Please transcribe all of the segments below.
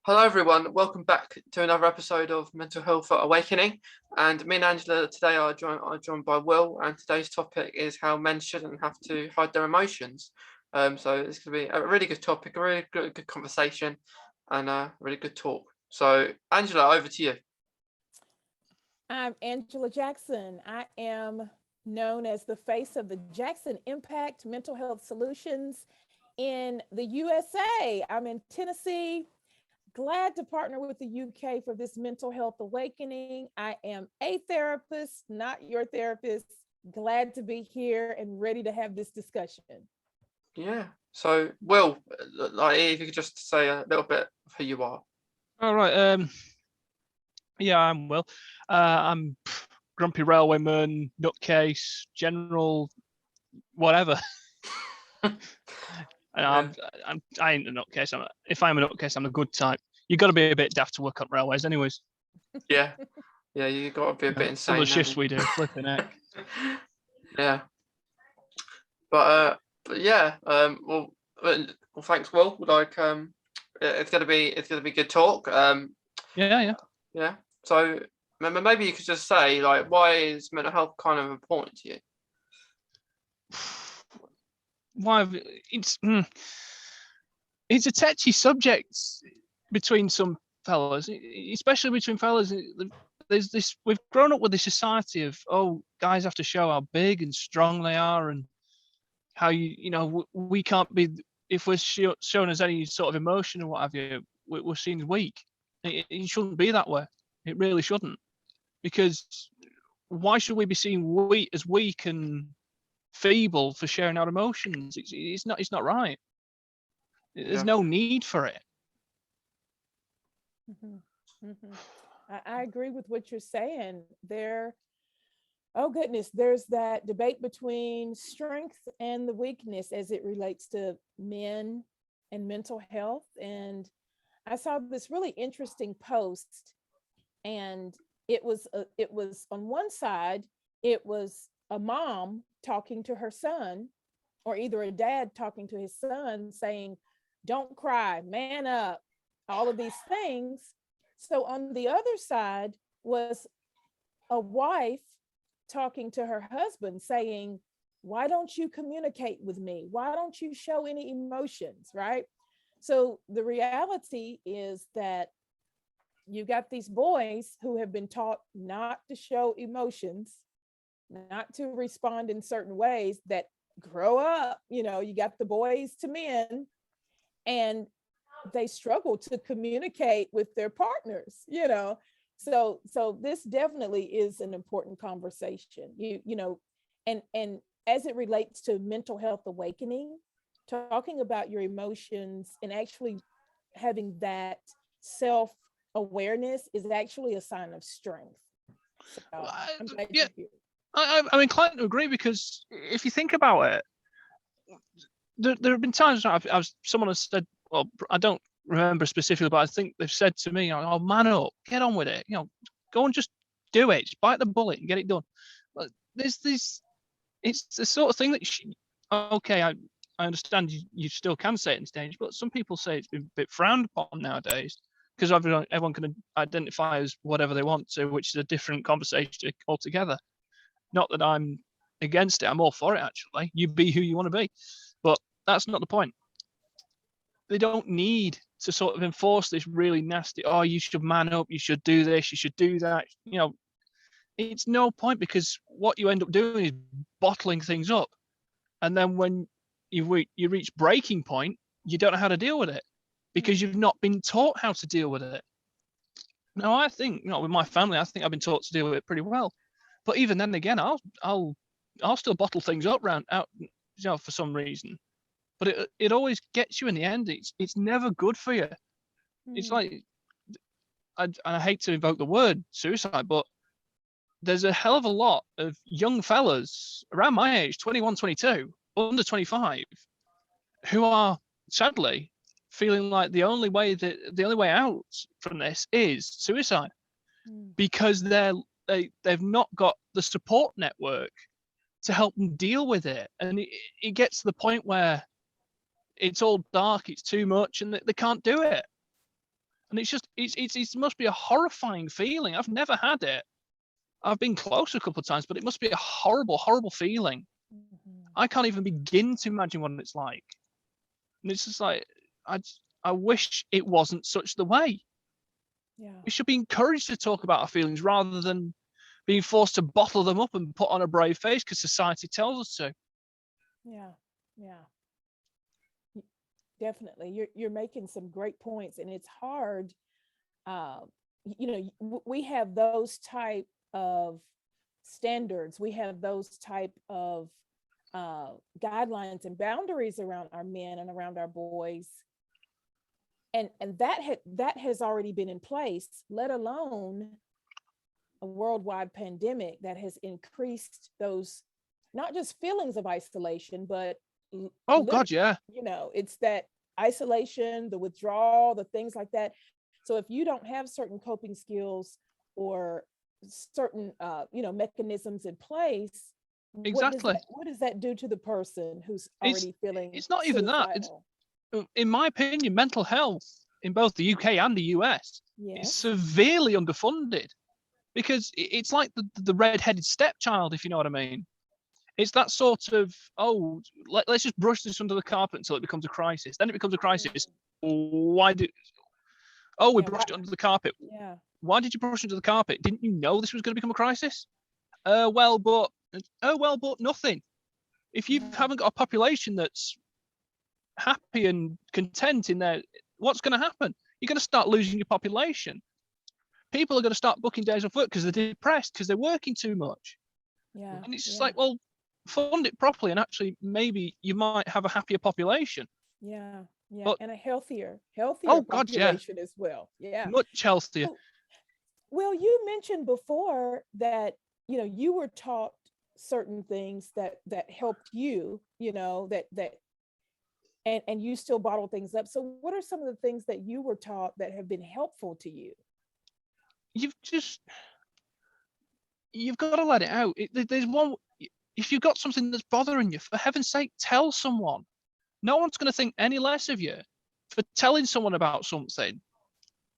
Hello everyone, welcome back to another episode of Mental Health Awakening. And me and Angela today are joined by Will, and today's topic is how men shouldn't have to hide their emotions. So it's going to be a really good topic, a really good conversation, and a really good talk. So Angela, over to you. I'm Angela Jackson. I am known as the face of the Jackson Impact Mental Health Solutions in the USA. I'm in Tennessee. Glad to partner with the UK for this mental health awakening. I am a therapist, not your therapist. Glad to be here and ready to have this discussion. Yeah. So Will, if you could just say a little bit of who you are. All right. Yeah, I'm Will. I'm grumpy railwayman, nutcase, general, whatever. Yeah. I ain't a nutcase. If I'm a nutcase, I'm a good type. You got to be a bit daft to work on railways, anyways. Yeah, you got to be a bit Some insane. of the shifts we do, flipping heck. Yeah. But yeah, well, thanks, Will. It's gonna be good talk. Yeah. So maybe you could just say, like, why is mental health kind of important to you? Why? It's a touchy subject between some fellas, especially between fellas. There's this. We've grown up with this society of guys have to show how big and strong they are, and how we can't be, if we're shown as any sort of emotion or what have you, we're seen as weak. It shouldn't be that way. It really shouldn't, because why should we be seen as weak and feeble for sharing our emotions? It's not right. There's no need for it. I agree with what you're saying. Oh goodness, there's that debate between strength and the weakness as it relates to men and mental health. And I saw this really interesting post, and it was on one side, it was a mom talking to her son, or either a dad talking to his son, saying, "Don't cry, man up," all of these things. So on the other side was a wife talking to her husband saying, "Why don't you communicate with me? Why don't you show any emotions?" Right? So the reality is that you got these boys who have been taught not to show emotions, not to respond in certain ways, that grow up, you got the boys to men, and they struggle to communicate with their partners. So this definitely is an important conversation. And as it relates to mental health awakening, talking about your emotions and actually having that self awareness is actually a sign of strength. So I'm glad Yeah. you're here. I'm inclined to agree, because if you think about it, there have been times someone has said, well, I don't remember specifically, but I think they've said to me, "Oh, man up, get on with it. Go and just do it. Just bite the bullet and get it done." But there's this. It's the sort of thing that okay, I understand you still can say it in stage, but some people say it's been a bit frowned upon nowadays, because everyone can identify as whatever they want to, which is a different conversation altogether. Not that I'm against it. I'm all for it, actually. You be who you want to be. But that's not the point. They don't need to sort of enforce this really nasty, you should man up, you should do this, you should do that. It's no point, because what you end up doing is bottling things up. And then when you reach breaking point, you don't know how to deal with it, because you've not been taught how to deal with it. Now, I think, with my family, I think I've been taught to deal with it pretty well. But even then again, I'll still bottle things up for some reason. But it always gets you in the end. It's never good for you. It's like, I hate to invoke the word suicide, but there's a hell of a lot of young fellas around my age, 21, 22, under 25, who are sadly feeling like the only way out from this is suicide, because they've not got the support network to help them deal with it. And it gets to the point where it's all dark, it's too much, and they can't do it. And it's just, it must be a horrifying feeling. I've never had it. I've been close a couple of times, but it must be a horrible, horrible feeling. I can't even begin to imagine what it's like. And it's just like, I wish it wasn't such the way. Yeah. We should be encouraged to talk about our feelings rather than being forced to bottle them up and put on a brave face because society tells us to. Yeah. Definitely. You're making some great points, and it's hard. We have those type of standards. We have those type of guidelines and boundaries around our men and around our boys. And that has already been in place, let alone a worldwide pandemic that has increased those, not just feelings of isolation, but God, yeah. It's that isolation, the withdrawal, the things like that. So if you don't have certain coping skills or certain mechanisms in place, exactly, what does that do to the person who's already feeling it's not even that. It's, in my opinion, mental health in both the UK and the US is severely underfunded, because it's like the red-headed stepchild, if you know what I mean. It's that sort of, let's just brush this under the carpet until it becomes a crisis. Then it becomes a crisis. We brushed it under the carpet. Yeah. Why did you brush it under the carpet? Didn't you know this was going to become a crisis? But nothing. If you haven't got a population that's happy and content in there, what's going to happen? You're going to start losing your population. People are going to start booking days off work because they're depressed because they're working too much. Yeah. And it's just like, well, fund it properly, and actually maybe you might have a happier population. Yeah. But, and a healthier population as well. Yeah. Much healthier. Well, you mentioned before that, you were taught certain things that helped you, and you still bottle things up. So what are some of the things that you were taught that have been helpful to you? You've got to let it out. There's one, if you've got something that's bothering you, for heaven's sake, tell someone. No one's going to think any less of you for telling someone about something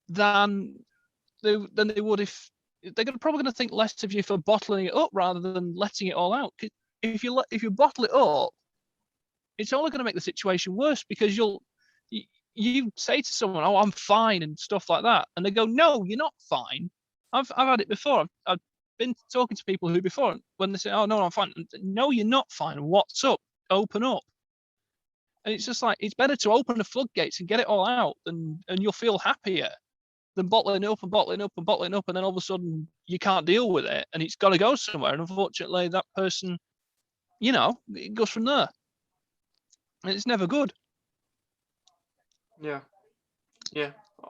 than they would if they're probably going to think less of you for bottling it up rather than letting it all out. If you bottle it up, it's only going to make the situation worse, because you say to someone, "Oh, I'm fine," and stuff like that, and they go, "No, you're not fine." I've had it before. I've been talking to people who before, when they say, "Oh no, I'm fine," no, you're not fine. What's up? Open up. And it's just like, it's better to open the floodgates and get it all out, and you'll feel happier than bottling up, and then all of a sudden you can't deal with it and it's got to go somewhere. And unfortunately, that person, it goes from there. And it's never good. Yeah.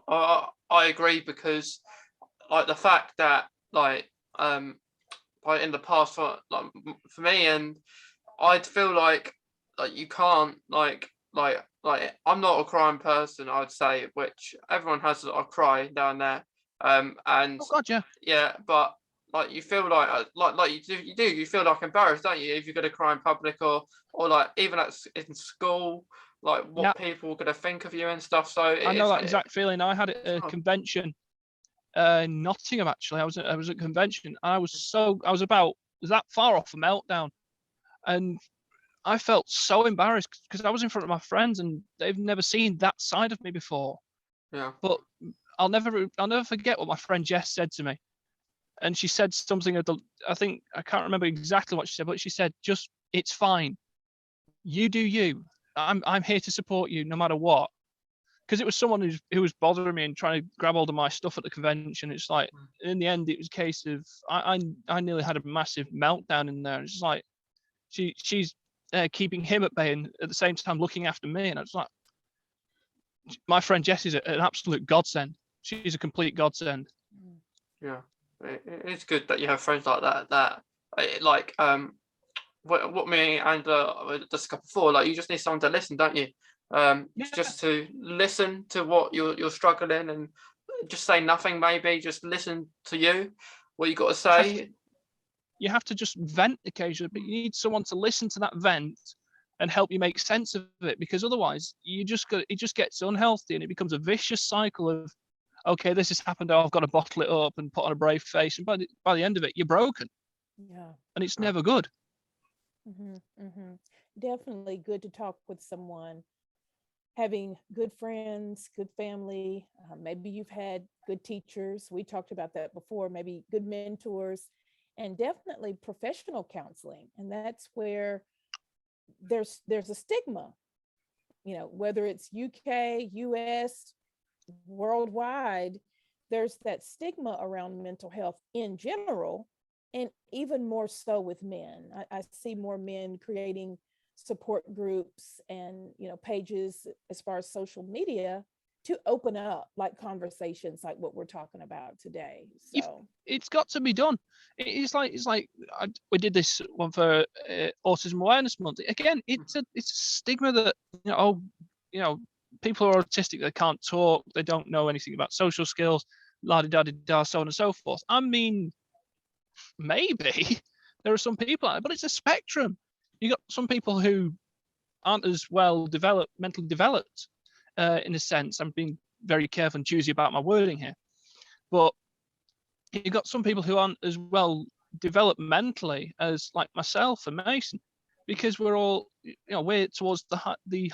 I agree, because like the fact that like in the past for me, and I'd feel like you can't like I'm not a crying person, I'd say, which everyone has a cry down there. And oh God, yeah, but like you feel like you feel like embarrassed, don't you, if you're going to cry in public, or like even in school, like what people are going to think of you and stuff. So I know that exact feeling. I had it at a convention, Nottingham actually. I was at a convention, and I was about that far off a meltdown, and I felt so embarrassed because I was in front of my friends and they've never seen that side of me before. Yeah. But I'll never forget what my friend Jess said to me. And she said something I can't remember exactly what she said, but she said, "Just, it's fine. You do you. I'm here to support you no matter what." Because it was someone who was bothering me and trying to grab hold of my stuff at the convention. It's like, in the end, it was a case of I nearly had a massive meltdown in there. It's just like she's keeping him at bay and at the same time looking after me. And it's like, my friend Jessie's an absolute godsend. She's a complete godsend. Yeah, it's good that you have friends like that. Like what me and discussed before. Like, you just need someone to listen, don't you? Just to listen to what you're struggling, and just say nothing. Maybe just listen to what you got to say. You have to just vent occasionally, but you need someone to listen to that vent and help you make sense of it, because otherwise it just gets unhealthy and it becomes a vicious cycle of, okay, this has happened. Oh, I've got to bottle it up and put on a brave face. And by the end of it, you're broken. Yeah. And it's never good. Definitely good to talk with someone, having good friends, good family. Maybe you've had good teachers. We talked about that before, maybe good mentors, and definitely professional counseling. And that's where there's a stigma, whether it's UK, US, worldwide, there's that stigma around mental health in general, and even more so with men. I see more men creating support groups and pages as far as social media to open up like conversations like what we're talking about today. So it's got to be done. It's like we did this one for Autism Awareness Month. Again, it's a stigma that people are autistic, they can't talk, they don't know anything about social skills, la da da da, so on and so forth. I mean, maybe there are some people out there, but it's a spectrum. You got some people who aren't as well developed, mentally developed, in a sense. I'm being very careful and choosy about my wording here, but you got some people who aren't as well developed mentally as like myself and Mason, because we're all, we're towards the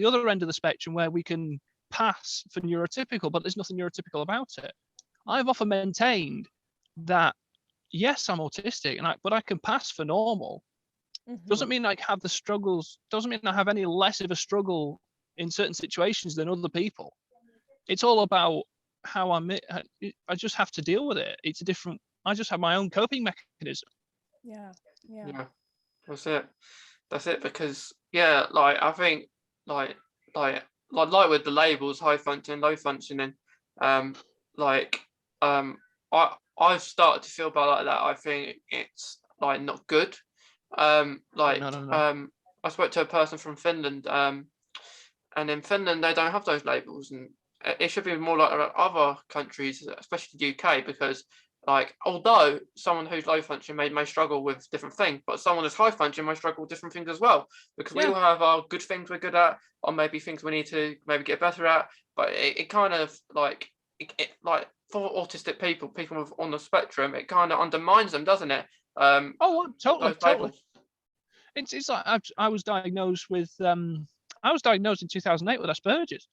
other end of the spectrum where we can pass for neurotypical, but there's nothing neurotypical about it. I've often maintained that yes, I'm autistic, but I can pass for normal. Doesn't mean I have the struggles. Doesn't mean I have any less of a struggle in certain situations than other people. It's all about how I just have to deal with it. It's a different. I just have my own coping mechanism. Yeah. That's it. Because like I think like with the labels, high functioning, low functioning, I've started to feel about like that. I think it's like not good. No. I spoke to a person from Finland, and in Finland they don't have those labels, and it should be more like other countries, especially the UK, because like although someone who's low function may struggle with different things, but someone who's high function may struggle with different things as well, because we all have our good things we're good at, or maybe things we need to maybe get better at. But it kind of like like for autistic people on the spectrum, it kind of undermines them, doesn't it? Totally. It's like I was diagnosed in 2008 with Asperger's,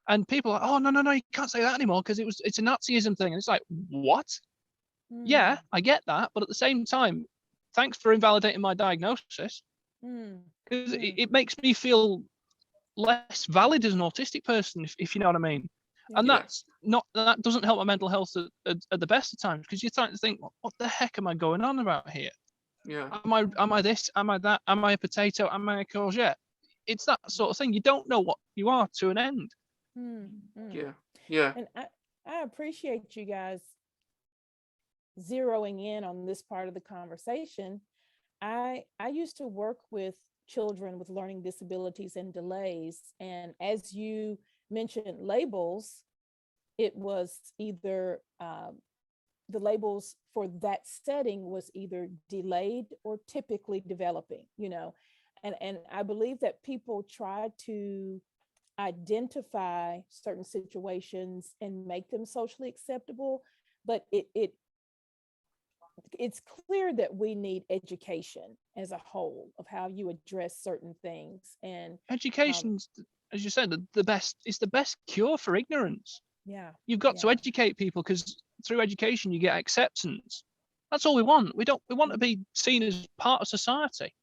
and people are like, oh no, you can't say that anymore because it's a Nazism thing. And it's like, what? Yeah, I get that, but at the same time, thanks for invalidating my diagnosis, because it makes me feel less valid as an autistic person, if you know what I mean. And that doesn't help my mental health at the best of times, because you're starting to think, what the heck am I going on about here? Yeah. Am I this? Am I that? Am I a potato? Am I a courgette? It's that sort of thing. You don't know what you are to an end. Yeah. And I appreciate you guys zeroing in on this part of the conversation. I used to work with children with learning disabilities and delays, and as you mentioned labels, it was either the labels for that setting was either delayed or typically developing, and I believe that people try to identify certain situations and make them socially acceptable, but it's clear that we need education as a whole of how you address certain things. And education's, as you said, the best. It's the best cure for ignorance. You've got to educate people, because through education you get acceptance. That's all we want. We want to be seen as part of society.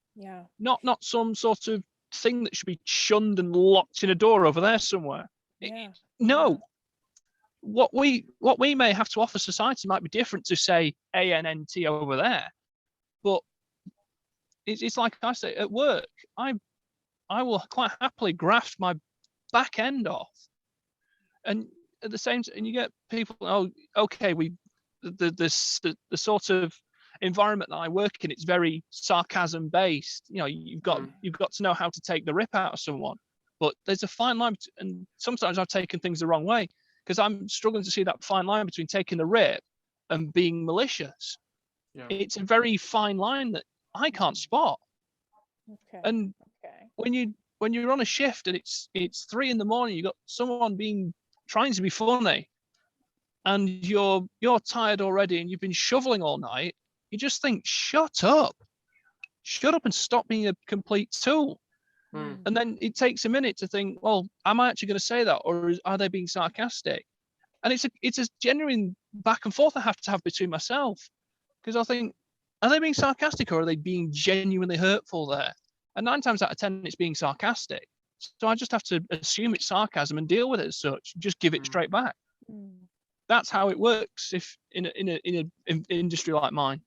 Not some sort of thing that should be shunned and locked in a door over there somewhere. No. What we may have to offer society might be different to, say, ANNT over there, but it's like I say at work. I will quite happily graft my back end off, and at the same time, and you get people. Oh, okay, the sort of environment that I work in, it's very sarcasm based. You've got to know how to take the rip out of someone, but there's a fine line, and sometimes I've taken things the wrong way, because I'm struggling to see that fine line between taking the rip and being malicious. It's a very fine line that I can't spot. And when you're on a shift and it's 3 a.m, you've got someone trying to be funny, and you're tired already and you've been shoveling all night, you just think, shut up and stop being a complete tool. Mm. And then it takes a minute to think, well, am I actually going to say that, or are they being sarcastic? And it's a genuine back and forth I have to have between myself, because I think, are they being sarcastic or are they being genuinely hurtful there? And 9 times out of 10, it's being sarcastic. So I just have to assume it's sarcasm and deal with it as such. Just give it straight back. That's how it works if in an industry like mine.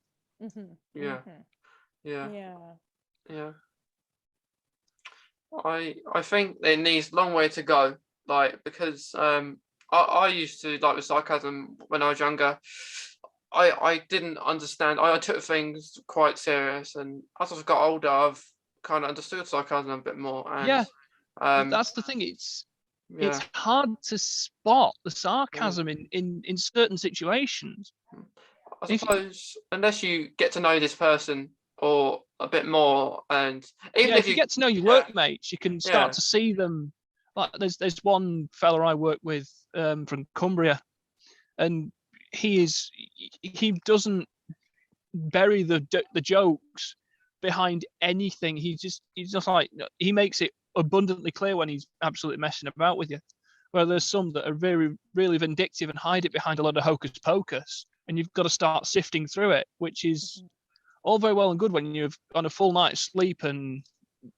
Yeah. Yeah. Yeah. Yeah. I think it needs a long way to go, like, because I used to, like, with sarcasm when I was younger. I didn't understand. I took things quite serious, and as I've got older, I've kind of understood sarcasm a bit more. And Yeah, um, that's the thing. It's yeah, hard to spot the sarcasm in certain situations. I suppose unless you get to know this person or a bit more, and even if you get to know your workmates, you can start to see them. Like there's one fella I work with from Cumbria, and he doesn't bury the jokes behind anything. He's just like, he makes it abundantly clear when he's absolutely messing about with you. Where there's some that are very, really vindictive and hide it behind a lot of hocus pocus, and you've got to start sifting through it, which is all very well and good when you've on a full night's sleep and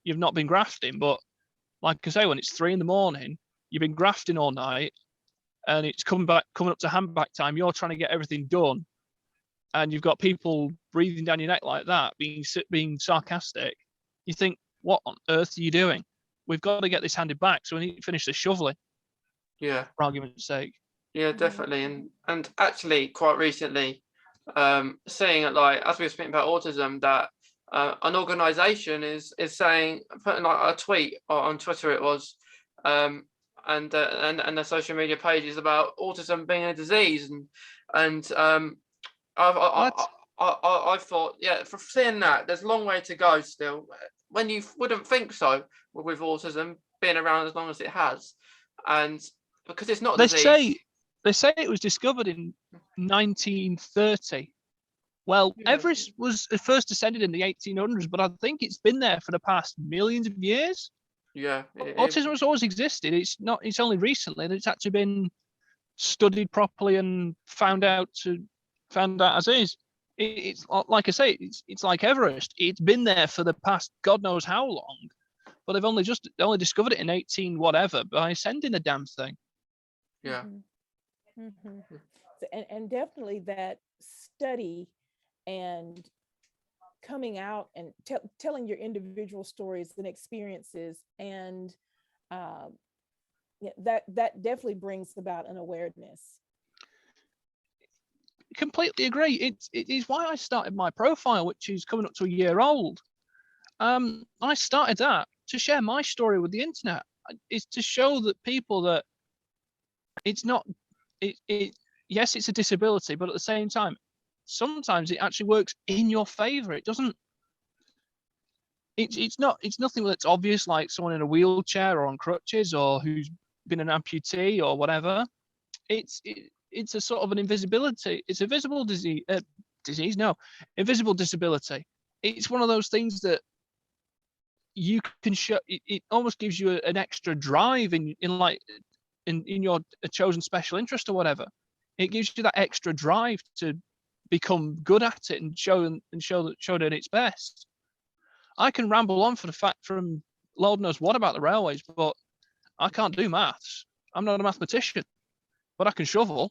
you've not been grafting. But like I say, when it's 3 a.m, you've been grafting all night, and it's coming up to handback time, you're trying to get everything done, and you've got people breathing down your neck like that, being sarcastic. You think, what on earth are you doing? We've got to get this handed back, so we need to finish the shoveling. Yeah. For argument's sake. Yeah, definitely. And actually, quite recently, seeing it, like, as we were speaking about autism, that an organisation is saying, putting like a tweet on Twitter, it was, and the social media pages about autism being a disease, and I thought, yeah, for seeing that, there's a long way to go still. When you wouldn't think so with autism being around as long as it has, and because it's not a disease. They say it was discovered in 1930. Well, Everest was first descended in the 1800s, but I think it's been there for the past millions of years. Yeah, autism has always existed. It's only recently that it's actually been studied properly and found out as is. It's like I say, it's like Everest. It's been there for the past God knows how long, but they've only discovered it in 18 whatever by sending the damn thing. Yeah. So, and definitely that study and coming out and telling your individual stories and experiences, and that definitely brings about an awareness. Completely agree. It is why I started my profile, which is coming up to a year old. I started that to share my story with the internet. It's to show that people that it's not yes, it's a disability, but at the same time, sometimes it actually works in your favor. It doesn't. It's nothing that's obvious, like someone in a wheelchair or on crutches or who's been an amputee or whatever. It's a sort of an invisibility. It's a visible disease. Invisible disability. It's one of those things that you can show. It almost gives you an extra drive in your chosen special interest or whatever. It gives you that extra drive to become good at it and show it at its best. I can ramble on from Lord knows what about the railways, but I can't do maths. I'm not a mathematician, but I can shovel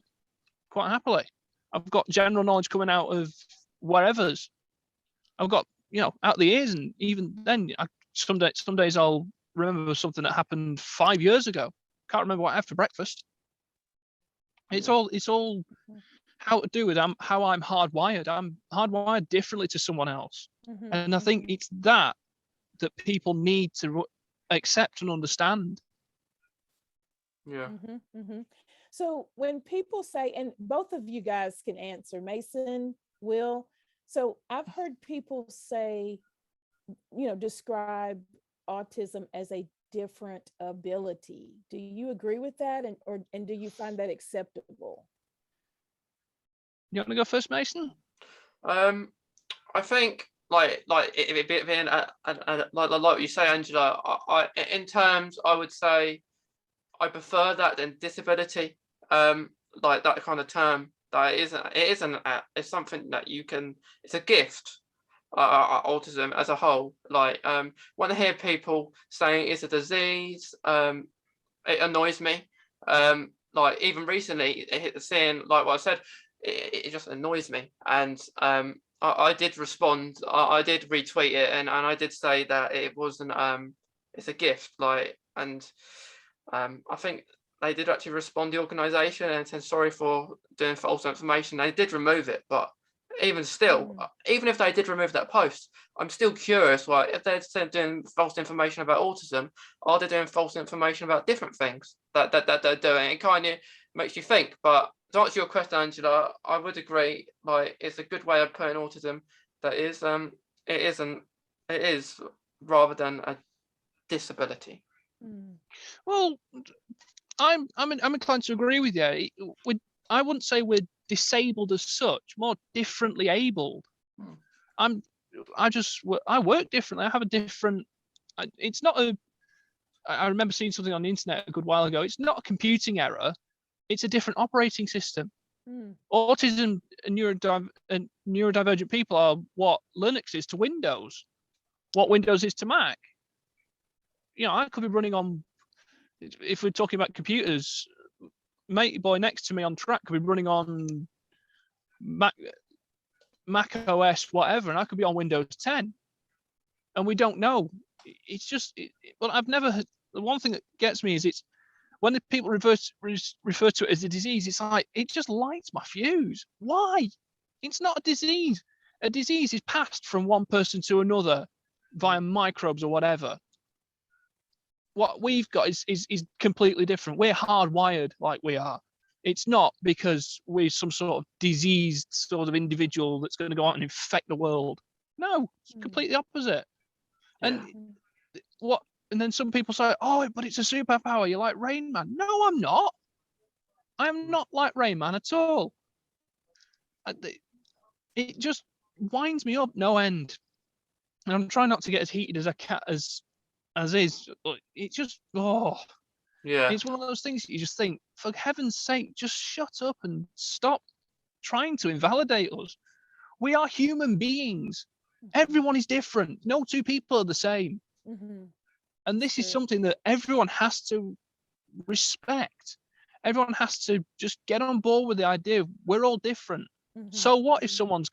quite happily. I've got general knowledge coming out of wherever's. I've got, out the ears, and even then, some days I'll remember something that happened 5 years ago. Can't remember what I had for breakfast. It's all how to do with how I'm hardwired. I'm hardwired differently to someone else, and I think it's that people need to accept and understand. Yeah. So when people say, and both of you guys can answer, Mason, Will. So I've heard people say, describe autism as a different ability. Do you agree with that? And do you find that acceptable? You want to go first, Mason? I think like it being like what you say, Angela. I in terms, I would say I prefer that than disability. Like that kind of term. That it's something that you can. It's a gift. Autism as a whole. Like when I hear people saying it's a disease, it annoys me. Like even recently, it hit the scene. Like what I said, it just annoys me. And I did respond. I did retweet it, and I did say that it wasn't. It's a gift. Like, and I think they did actually respond, the organisation, and said sorry for doing false information. They did remove it, but even still, even if they did remove that post, I'm still curious. Like, if they're doing false information about autism, are they doing false information about different things that they're doing? It kind of makes you think. But to answer your question, Angela, I would agree. Like, it's a good way of putting autism. That is, it is rather than a disability. Well, I'm inclined to agree with you. I wouldn't say we're disabled as such, more differently abled. I work differently. I have a different. It's not a. I remember seeing something on the internet a good while ago. It's not a computing error. It's a different operating system. Autism and neurodivergent people are what Linux is to Windows, what Windows is to Mac. You know, I could be running on. If we're talking about computers, matey boy next to me on track could be running on Mac OS whatever, and I could be on Windows 10, and we don't know. It's just, well, I've never. The one thing that gets me is it's when the people refer to it as a disease. It's like it just lights my fuse. Why? It's not a disease. A disease is passed from one person to another via microbes or whatever. What we've got is completely different. We're hardwired like we are. It's not because we're some sort of diseased sort of individual that's going to go out and infect the world. No, it's completely opposite. And and then some people say, oh, but it's a superpower. You're like Rain Man. No, I'm not. I'm not like Rain Man at all. It just winds me up no end. And I'm trying not to get as heated as I can as is. It just it's one of those things you just think, for heaven's sake, just shut up and stop trying to invalidate us. We are human beings. Everyone is different. No two people are the same. And this is something that everyone has to respect. Everyone has to just get on board with the idea of we're all different. So what if someone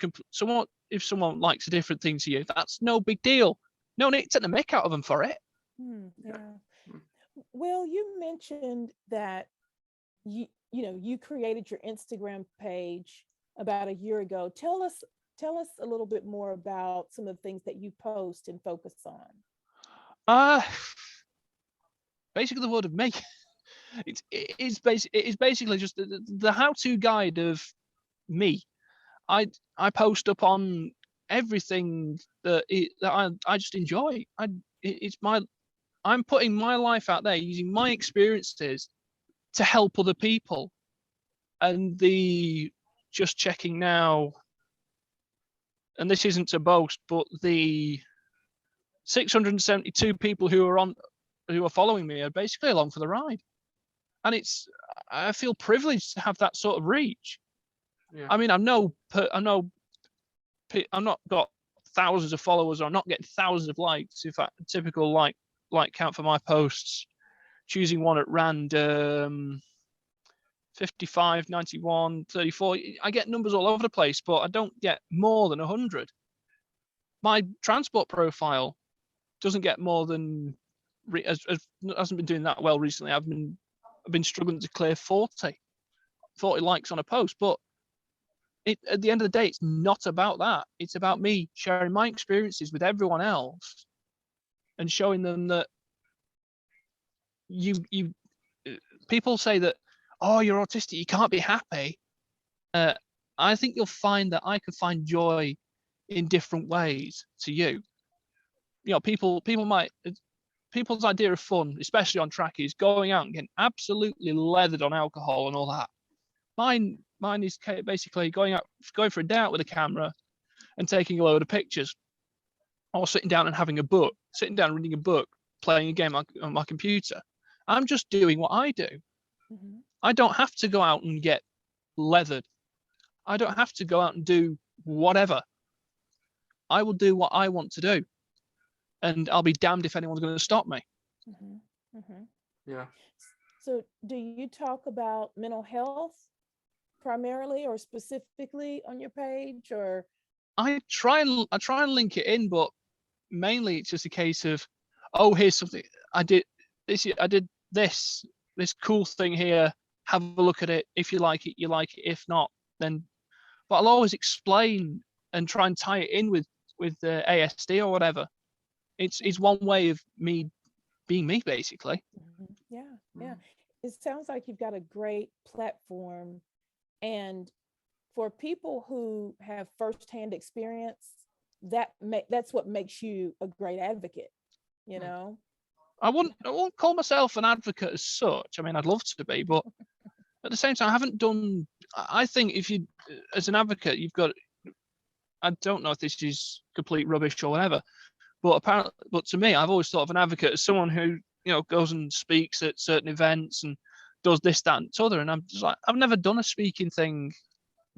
likes a different thing to you? That's no big deal. No need to take the mick out of them for it. Well, you mentioned that you created your Instagram page about a year ago. Tell us a little bit more about some of the things that you post and focus on. Basically the word of me. It is basically just the how-to guide of me. I post up on everything that I just enjoy. I'm putting my life out there using my experiences to help other people. And just checking now, and this isn't to boast, but the 672 people who are following me are basically along for the ride. And I feel privileged to have that sort of reach. I mean, I'm not got thousands of followers, or I'm not getting thousands of likes. In fact, typical like count for my posts, choosing one at random, 55, 91, 34. I get numbers all over the place, but I don't get more than 100. My transport profile doesn't get more than, hasn't been doing that well recently. I've been struggling to clear 40 likes on a post, but at the end of the day, it's not about that. It's about me sharing my experiences with everyone else and showing them that people say that, oh, you're autistic, you can't be happy. I think you'll find that I can find joy in different ways to you. You know, people's idea of fun, especially on track, is going out and getting absolutely leathered on alcohol and all that. Mine is basically going for a day out with a camera and taking a load of pictures, or sitting down and having a book, sitting down reading a book, playing a game on my computer. I'm just doing what I do. Mm-hmm. I don't have to go out and get leathered. I don't have to go out and do whatever. I will do what I want to do, and I'll be damned if anyone's going to stop me. Mm-hmm. Mm-hmm. Yeah. So do you talk about mental health primarily or specifically on your page, or? I try and link it in, but mainly it's just a case of, oh, here's something I did this cool thing here. Have a look at it. If you like it, you like it. If not, then. But I'll always explain and try and tie it in with the ASD or whatever. It's one way of me being me, basically. Mm-hmm. Yeah, yeah. It sounds like you've got a great platform, and for people who have firsthand experience, that's what makes you a great advocate, you know. I won't call myself an advocate as such. I mean, I'd love to be, but at the same time, I haven't done. I think if you, as an advocate, you've got. I don't know if this is complete rubbish or whatever, but to me, I've always thought of an advocate as someone who goes and speaks at certain events and does this, that, and t'other. And I'm just like, I've never done a speaking thing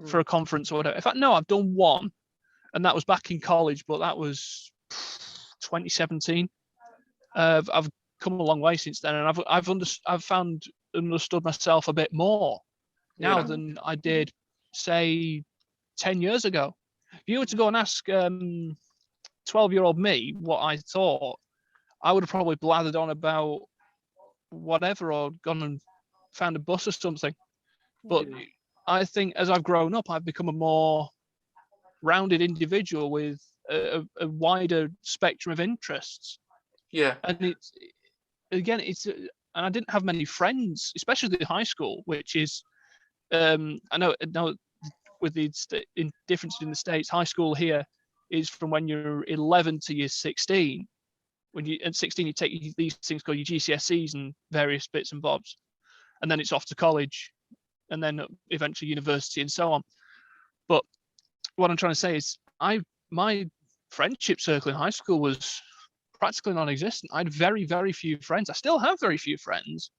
for a conference or whatever. In fact, no, I've done one, and that was back in college, but that was 2017. I've come a long way since then, and I've understood myself a bit more now than I did, say, 10 years ago. If you were to go and ask 12-year-old me what I thought, I would have probably blathered on about whatever, or gone and found a bus or something. But I think as I've grown up, I've become a more rounded individual with a wider spectrum of interests. Yeah. And and I didn't have many friends, especially in high school, which is, I know with the difference in the States, high school here is from when you're 11 to you're 16. When you at 16, you take these things called your GCSEs and various bits and bobs, and then it's off to college, and then eventually university and so on. But what I'm trying to say is, my friendship circle in high school was practically non-existent. I had very, very few friends. I still have very few friends,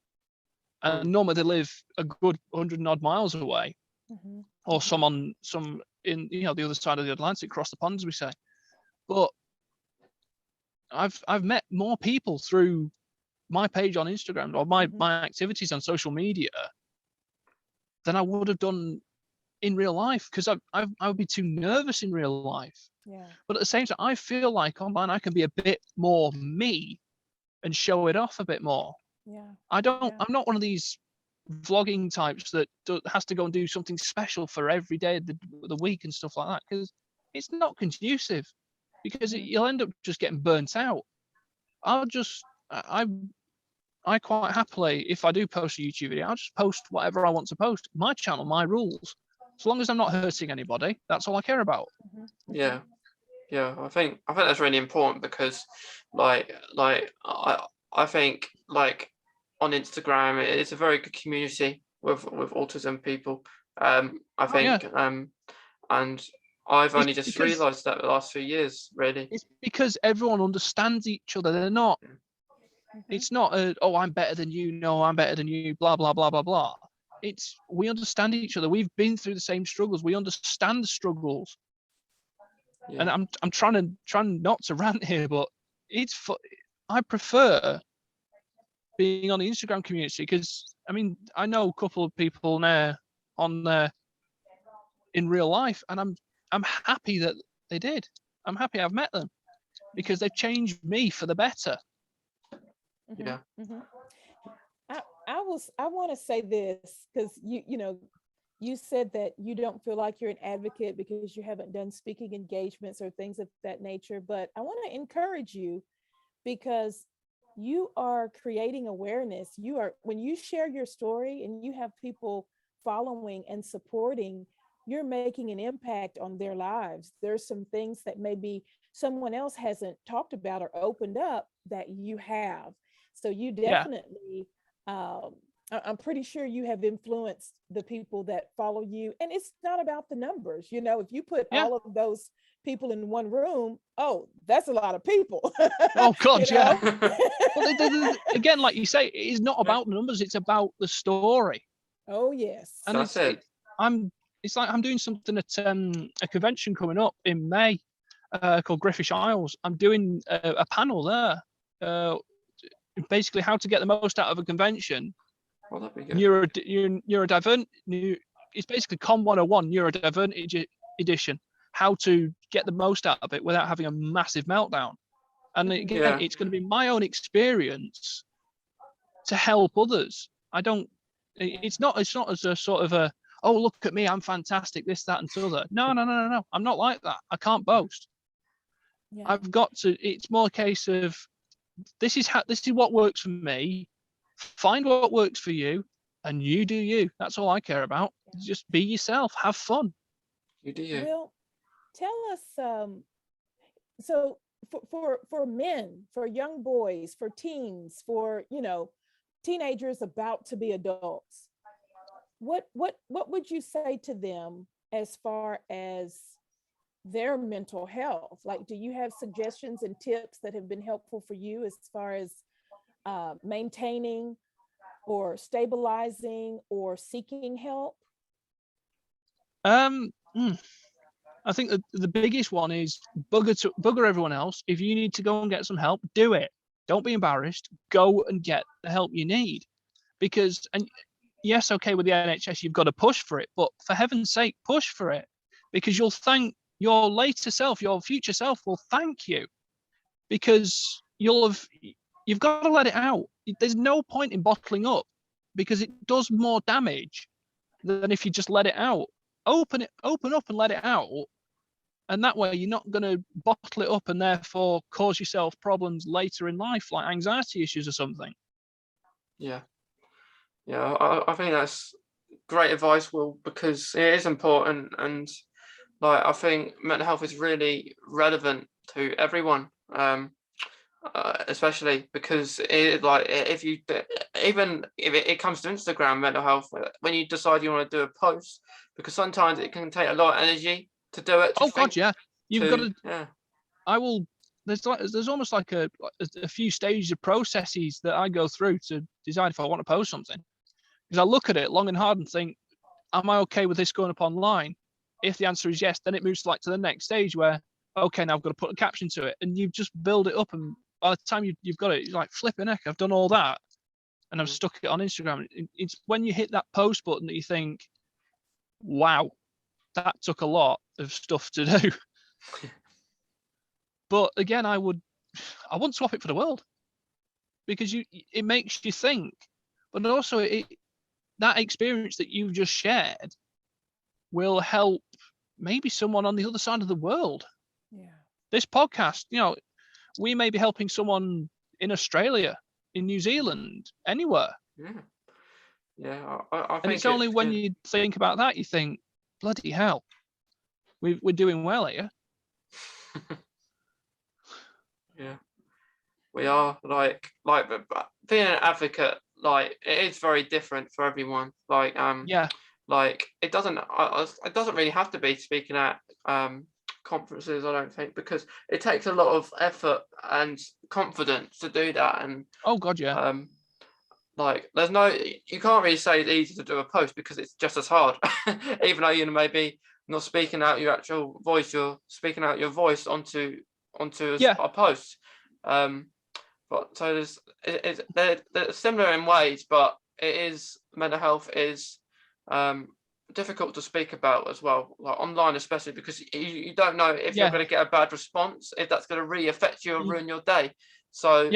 and normally they live a good 100 and odd miles away, or some in the other side of the Atlantic, across the pond, as we say. But I've met more people through my page on Instagram or my activities on social media than I would have done in real life, because I would be too nervous in real life. Yeah. But at the same time, I feel like online I can be a bit more me and show it off a bit more. Yeah. I'm not one of these vlogging types that has to go and do something special for every day of the week and stuff like that, because it's not conducive, because you'll end up just getting burnt out. I quite happily, if I do post a YouTube video, I'll just post whatever I want to post. My channel, my rules. As long as I'm not hurting anybody, that's all I care about. Yeah. I think that's really important, because I think, like, on Instagram, it's a very good community with autism people. I think, and I've only just realised that the last few years, really. It's because everyone understands each other. They're not. It's not I'm better than you. No, I'm better than you. Blah blah blah blah blah. It's, we understand each other. We've been through the same struggles. We understand the struggles. And I'm trying not to rant here, but I prefer being on the Instagram community, because I mean, I know a couple of people now on there in real life, and I'm happy that they did. I'm happy I've met them, because they've changed me for the better. Yeah. I want to say this, because you said that you don't feel like you're an advocate because you haven't done speaking engagements or things of that nature, but I want to encourage you, because you are creating awareness. When you share your story and you have people following and supporting, you're making an impact on their lives. There's some things that maybe someone else hasn't talked about or opened up that you have. So you definitely I'm pretty sure you have influenced the people that follow you. And it's not about the numbers. You know, if you put Yeah. all of those people in one room, oh, that's a lot of people. Oh God, You know? Well, again, like you say, it is not about the numbers; it's about the story. Oh, yes. And That's it. it's like I'm doing something at a convention coming up in May called Griffish Isles. I'm doing a panel there, basically how to get the most out of a convention. Well, that'd be good. It's basically Com 101 neurodivergent edition. How to get the most out of it without having a massive meltdown. And again, Yeah. it's going to be my own experience to help others. It's not as a sort of a, oh, look at me, I'm fantastic, this, that, and the other. No. I'm not like that. I can't boast. Yeah. I've got to, it's more a case of, this is what works for me. Find what works for you and you do you. That's all I care about. Just be yourself, have fun. You do you. Well, tell us, so for men, for young boys, for teens, for, you know, teenagers about to be adults, what would you say to them as far as their mental health? Like, do you have suggestions and tips that have been helpful for you as far as maintaining or stabilizing or seeking help? I think the biggest one is bugger everyone else. If you need to go and get some help, do it. Don't be embarrassed. Go and get the help you need. Because, and yes, okay, with the NHS, you've got to push for it, but for heaven's sake, push for it, because you'll thank your later self, your future self will thank you, because you've got to let it out. There's no point in bottling up, because it does more damage than if you just let it out. Open up and let it out, and that way you're not going to bottle it up and therefore cause yourself problems later in life, like anxiety issues or something. Yeah, I think that's great advice, Will, because it is important, and like I think mental health is really relevant to everyone, especially because if it comes to Instagram mental health, when you decide you want to do a post, because sometimes it can take a lot of energy to do it. God, yeah, you've got to. Yeah. I will. There's almost like a few stages of processes that I go through to decide if I want to post something, because I look at it long and hard and think, am I okay with this going up online? If the answer is yes, then it moves to the next stage where, okay, now I've got to put a caption to it, and you just build it up, and by the time you've got it, you're like, flipping heck, I've done all that, and I've stuck it on Instagram. It's when you hit that post button that you think, wow, that took a lot of stuff to do. But again, I wouldn't swap it for the world, because it makes you think, but also that experience that you've just shared will help maybe someone on the other side of the world. Yeah. This podcast, we may be helping someone in Australia, in New Zealand, anywhere. Yeah. I think. And it's only when you think about that you think, bloody hell, we're doing well here. Yeah, we are like being an advocate. Like, it is very different for everyone. Like it doesn't really have to be speaking at conferences, I don't think, because it takes a lot of effort and confidence to do that. And oh God, yeah. You can't really say it's easy to do a post, because it's just as hard. Even though you maybe not speaking out your actual voice, you're speaking out your voice onto a post. But so they're similar in ways, but mental health is difficult to speak about as well, like online, especially because you don't know if you're going to get a bad response, if that's going to really affect you or ruin your day. So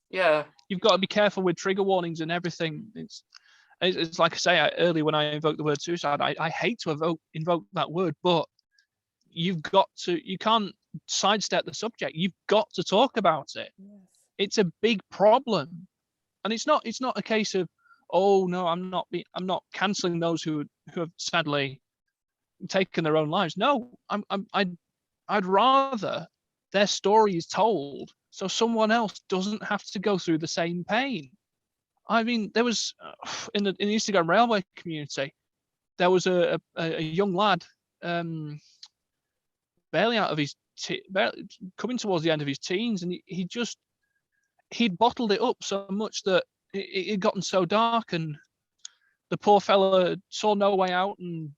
you've got to be careful with trigger warnings and everything. It's like I say earlier when I invoked the word suicide, I hate to invoke that word, but you can't sidestep the subject. You've got to talk about it. Yes. It's a big problem, and it's not a case of, oh no, I'm not cancelling those who have sadly taken their own lives. No, I'd rather their story is told so someone else doesn't have to go through the same pain. I mean, there was in the Instagram railway community, there was a young lad, barely out of his barely coming towards the end of his teens, and he'd bottled it up so much that it had gotten so dark, and the poor fella saw no way out and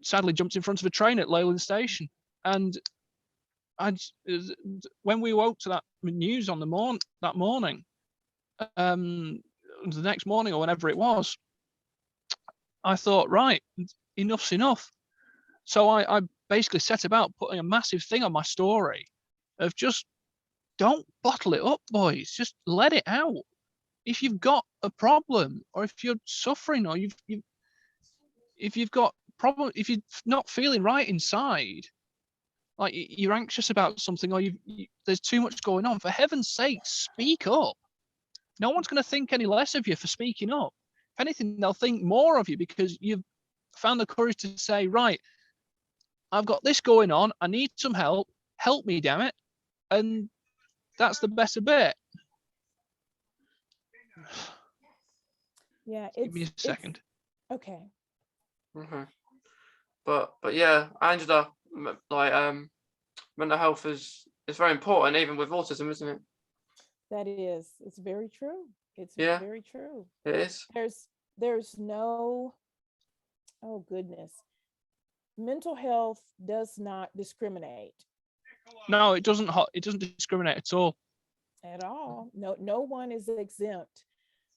sadly jumped in front of a train at Leyland Station. And when we woke to that news on that morning, the next morning or whenever it was, I thought, right, enough's enough. So I basically set about putting a massive thing on my story of just don't bottle it up, boys. Just let it out. If you've got a problem, or if you're suffering, or if you've got problem, if you're not feeling right inside, like you're anxious about something, or there's too much going on, for heaven's sake, speak up. No one's going to think any less of you for speaking up. If anything, they'll think more of you because you've found the courage to say, right, I've got this going on. I need some help. Help me, damn it. And that's the better bit. Yeah. Give me a second. Okay. Mm-hmm. But yeah, Angela, like mental health is very important, even with autism, isn't it? That is. It's very true. It's Yeah. very true. It is. There's no, oh goodness. Mental health does not discriminate. No, it doesn't. It doesn't discriminate at all. At all. No one is exempt.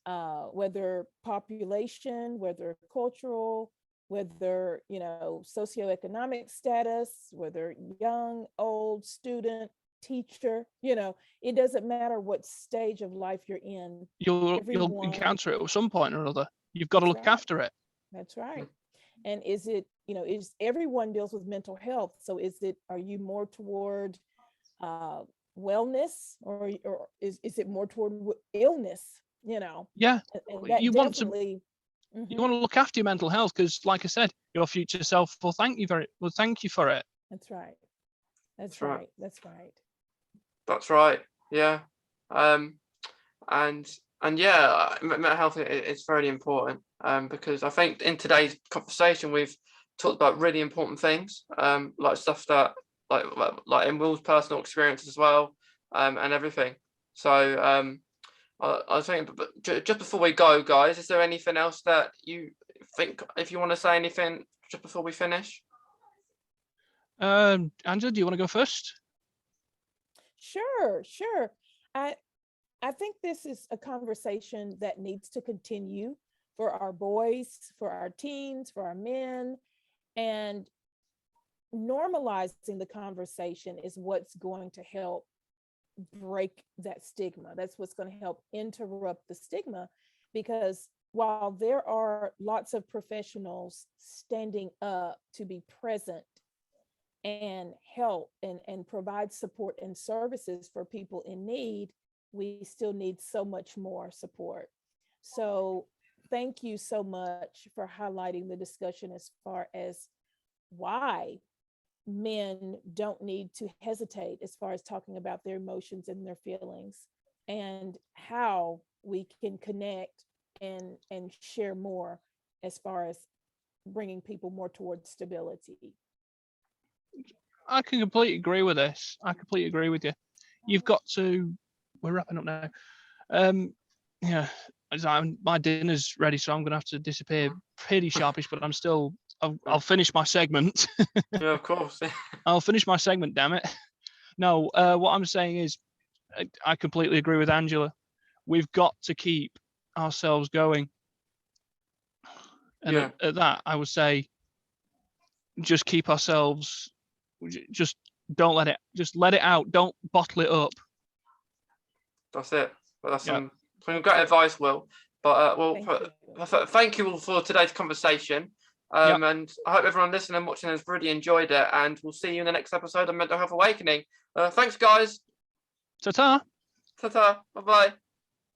Whether population, whether cultural, whether socioeconomic status, whether young, old, student, teacher, it doesn't matter what stage of life you're in. You'll encounter it at some point or another. You've got to look after it. That's right. And is it, is everyone deals with mental health? So are you more toward wellness, or is it more toward illness? Yeah. And you want to look after your mental health, because like I said, your future self will thank you for it. That's right. That's right. That's right. That's right. Yeah. And yeah, mental health is very important, because I think in today's conversation we've talked about really important things, like stuff that like in Will's personal experience as well, and everything. So I was thinking, but just before we go, guys, is there anything else that you think, if you want to say anything just before we finish? Angela, do you want to go first? Sure. I think this is a conversation that needs to continue for our boys, for our teens, for our men, and normalizing the conversation is what's going to help break that stigma. That's what's going to help interrupt the stigma, because while there are lots of professionals standing up to be present and help and provide support and services for people in need, we still need so much more support. So thank you so much for highlighting the discussion as far as why men don't need to hesitate as far as talking about their emotions and their feelings, and how we can connect and share more as far as bringing people more towards stability. I can completely agree with this. I completely agree with you. You've got to. We're wrapping up now. Yeah, my dinner's ready, so I'm going to have to disappear pretty sharpish. But I'll finish my segment. Yeah, of course. I'll finish my segment. Damn it. No, what I'm saying is, I completely agree with Angela. We've got to keep ourselves going. And at that, I would say, just keep ourselves. Just don't let it out. Don't bottle it up. That's it. But that's some great advice, Will. But thank you all for today's conversation. And I hope everyone listening and watching has really enjoyed it. And we'll see you in the next episode of Mental Health Awakening. Thanks, guys. Ta-ta. Ta-ta. Bye-bye.